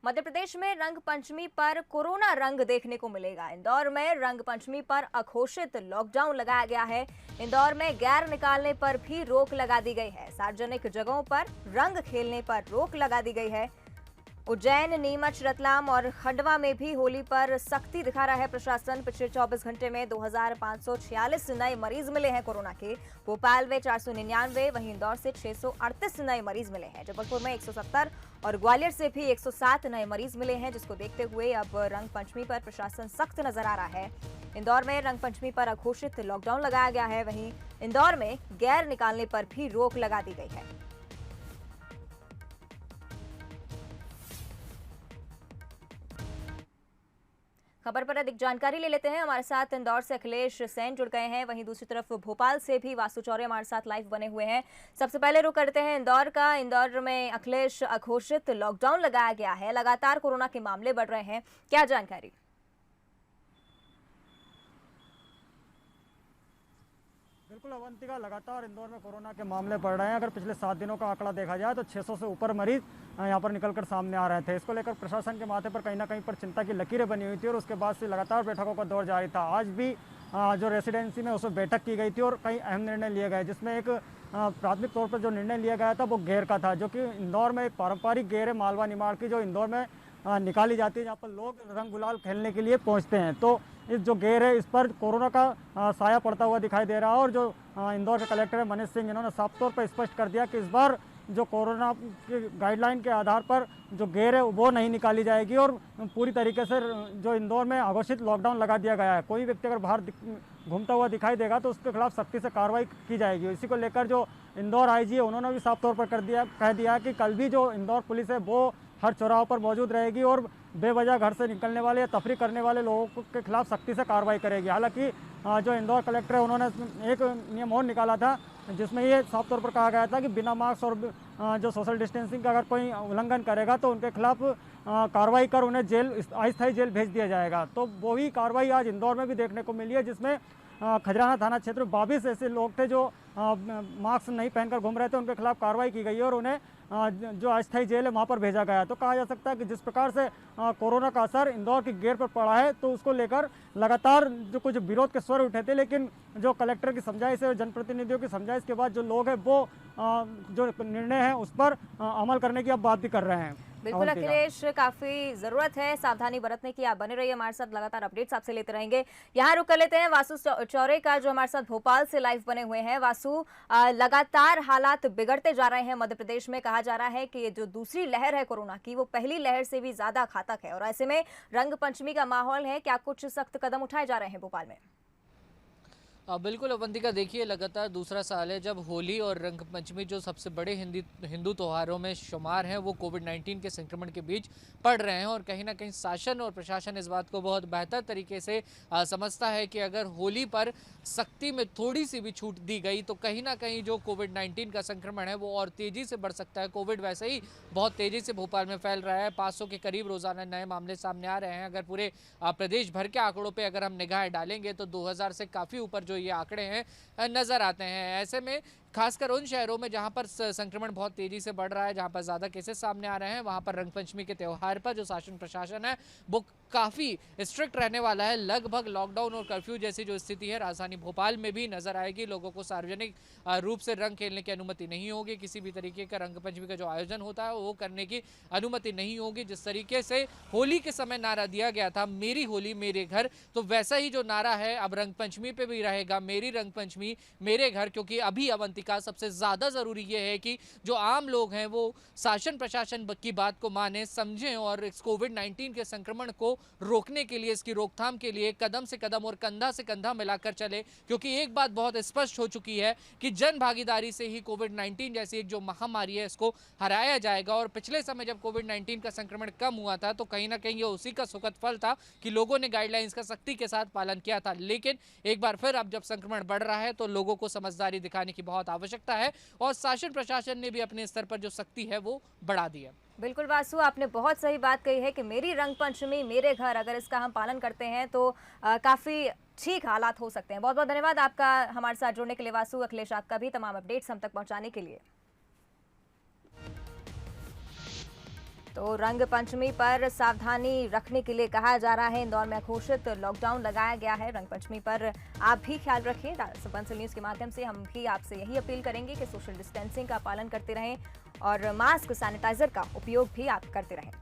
मध्य प्रदेश में रंग पंचमी पर कोरोना रंग देखने को मिलेगा। इंदौर में रंग पंचमी पर अघोषित लॉकडाउन लगाया गया है। इंदौर में गैर निकालने पर भी रोक लगा दी गई है। सार्वजनिक जगहों पर रंग खेलने पर रोक लगा दी गई है। उज्जैन, नीमच, रतलाम और खंडवा में भी होली पर सख्ती दिखा रहा है प्रशासन। पिछले 24 घंटे में 2546 नए मरीज मिले हैं कोरोना के। भोपाल में 499, वहीं इंदौर से 638 नए मरीज मिले हैं। जबलपुर में 170 और ग्वालियर से भी 107 नए मरीज मिले हैं, जिसको देखते हुए अब रंग पंचमी पर प्रशासन सख्त नजर आ रहा है। इंदौर में रंग पंचमी पर अघोषित लॉकडाउन लगाया गया है। वहीं इंदौर में गैर निकालने पर भी रोक लगा दी गई है। खबर पर अधिक जानकारी ले लेते हैं। हमारे साथ इंदौर से अखिलेश सेन जुड़ गए हैं, वहीं दूसरी तरफ भोपाल से भी वासु चौरे हमारे साथ लाइव बने हुए हैं। सबसे पहले रुक करते हैं इंदौर का। इंदौर में अखिलेश, अघोषित लॉकडाउन लगाया गया है, लगातार कोरोना के मामले बढ़ रहे हैं, क्या जानकारी? बिल्कुल अवंतिका, लगातार इंदौर में कोरोना के मामले बढ़ रहे हैं। अगर पिछले 7 दिनों का आंकड़ा देखा जाए तो 600 से ऊपर मरीज यहाँ पर निकलकर सामने आ रहे थे। इसको लेकर प्रशासन के माथे पर कहीं ना कहीं पर चिंता की लकीरें बनी हुई थी और उसके बाद से लगातार बैठकों का दौर जारी था। आज भी जो रेसिडेंसी में उसमें बैठक की गई थी और कई अहम निर्णय लिए गए, जिसमें एक प्राथमिक तौर पर जो निर्णय लिया गया था वो गेर का था, जो कि इंदौर में एक पारंपरिक गेर है मालवा निमाड़ की, जो इंदौर में निकाली जाती है, जहाँ पर लोग रंग गुलाल खेलने के लिए पहुँचते हैं। तो इस जो गेर है, इस पर कोरोना का साया पड़ता हुआ दिखाई दे रहा है। और जो इंदौर के कलेक्टर है मनीष सिंह, इन्होंने साफ तौर पर स्पष्ट कर दिया कि इस बार जो कोरोना की गाइडलाइन के आधार पर जो गेर है वो नहीं निकाली जाएगी और पूरी तरीके से जो इंदौर में अघोषित लॉकडाउन लगा दिया गया है। कोई व्यक्ति अगर बाहर घूमता हुआ दिखाई देगा तो उसके खिलाफ सख्ती से कार्रवाई की जाएगी। इसी को लेकर जो इंदौर आईजी है, उन्होंने भी साफ तौर पर कह दिया कि कल भी जो इंदौर पुलिस है वो हर चौराहों पर मौजूद रहेगी और बेवजह घर से निकलने वाले या तफरी करने वाले लोगों के खिलाफ सख्ती से कार्रवाई करेगी। हालांकि जो इंदौर कलेक्टर है, उन्होंने एक नियम और निकाला था, जिसमें ये साफ तौर पर कहा गया था कि बिना मास्क और जो सोशल डिस्टेंसिंग का अगर कोई उल्लंघन करेगा तो उनके खिलाफ कार्रवाई कर उन्हें जेल, अस्थायी जेल भेज दिया जाएगा। तो वही कार्रवाई आज इंदौर में भी देखने को मिली है, जिसमें खजराना थाना क्षेत्र 22 ऐसे लोग थे जो मास्क नहीं पहनकर घूम रहे थे, उनके खिलाफ कार्रवाई की गई है और उन्हें जो अस्थायी जेल है वहाँ पर भेजा गया है। तो कहा जा सकता है कि जिस प्रकार से कोरोना का असर इंदौर की गेर पर पड़ा है, तो उसको लेकर लगातार जो कुछ विरोध के स्वर उठे थे, लेकिन जो कलेक्टर की समझाइश है और जनप्रतिनिधियों की समझाइश के बाद जो लोग हैं वो जो निर्णय है उस पर अमल करने की अब बात भी कर रहे हैं। बिल्कुल अखिलेश, काफी जरूरत है सावधानी बरतने की। आप बने रहिए हमारे साथ, लगातार अपडेट्स आपसे लेते रहेंगे। यहाँ रुक कर लेते हैं वासु चौरे का, जो हमारे साथ भोपाल से लाइव बने हुए हैं। वासु, लगातार हालात बिगड़ते जा रहे हैं मध्य प्रदेश में। कहा जा रहा है कि ये जो दूसरी लहर है कोरोना की, वो पहली लहर से भी ज्यादा घातक है और ऐसे में रंग पंचमी का माहौल है, क्या कुछ सख्त कदम उठाए जा रहे हैं भोपाल में? बिल्कुल अवंतिका, देखिए लगातार दूसरा साल है जब होली और रंग पंचमी जो सबसे बड़े हिंदू त्योहारों में शुमार हैं वो कोविड-19 के संक्रमण के बीच पड़ रहे हैं। और कहीं ना कहीं शासन और प्रशासन इस बात को बहुत बेहतर तरीके से समझता है कि अगर होली पर सख्ती में थोड़ी सी भी छूट दी गई तो कहीं ना कहीं जो कोविड-19 का संक्रमण है वो और तेज़ी से बढ़ सकता है। कोविड वैसे ही बहुत तेज़ी से भोपाल में फैल रहा है, 500 के करीब रोज़ाना नए मामले सामने आ रहे हैं। अगर पूरे प्रदेश भर के आंकड़ों पर अगर हम निगाह डालेंगे तो 2000 से काफ़ी ऊपर ये आंकड़े हैं नजर आते हैं। ऐसे में खासकर उन शहरों में जहां पर संक्रमण बहुत तेजी से बढ़ रहा है, जहां पर ज्यादा केसेस सामने आ रहे हैं, वहां पर रंग पंचमी के त्यौहार पर जो शासन प्रशासन है वो काफी स्ट्रिक्ट रहने वाला है। लगभग लॉकडाउन और कर्फ्यू जैसी जो स्थिति है राजधानी भोपाल में भी नजर आएगी। लोगों को सार्वजनिक रूप से रंग खेलने की अनुमति नहीं होगी, किसी भी तरीके का रंग पंचमी का जो आयोजन होता है वो करने की अनुमति नहीं होगी। जिस तरीके से होली के समय नारा दिया गया था मेरी होली मेरे घर, तो वैसा ही जो नारा है अब रंग पंचमी पे भी रहेगा, मेरी रंग पंचमी मेरे घर। क्योंकि अभी अवंतिका सबसे ज्यादा जरूरी ये है कि जो आम लोग हैं वो शासन प्रशासन की बात को माने, समझें और इस कोविड-19 के संक्रमण को रोकने के लिए, इसकी रोकथाम के लिए कदम से कदम और कंधा से कंधा मिलाकर चले। क्योंकि एक बात बहुत स्पष्ट हो चुकी है कि जन भागीदारी से ही कोविड-19 जैसी एक जो महामारी है इसको हराया जाएगा। और पिछले समय जब कोविड-19 का संक्रमण कम हुआ था तो कहीं ना कहीं ये उसी का सुखद फल था कि लोगों ने गाइडलाइंस का सख्ती के साथ पालन किया था। लेकिन एक बार फिर अब जब संक्रमण बढ़ रहा है तो लोगों को समझदारी दिखाने की बहुत आवश्यकता है और शासन प्रशासन ने भी अपने स्तर पर जो सख्ती है वो बढ़ा दी है। बिल्कुल वासु, आपने बहुत सही बात कही है कि मेरी रंग पंचमी मेरे घर, अगर इसका हम पालन करते हैं तो काफी ठीक हालात हो सकते हैं। बहुत बहुत धन्यवाद आपका हमारे साथ जुड़ने के लिए वासु। अखिलेश, आपका भी तमाम अपडेट्स हम तक पहुंचाने के लिए। तो रंग पंचमी पर सावधानी रखने के लिए कहा जा रहा है। इंदौर में घोषित लॉकडाउन लगाया गया है। रंग पंचमी पर आप भी ख्याल रखें। सुपंसल न्यूज़ के माध्यम से हम भी आपसे यही अपील करेंगे कि सोशल डिस्टेंसिंग का पालन करते रहें और मास्क, सैनिटाइजर का उपयोग भी आप करते रहें।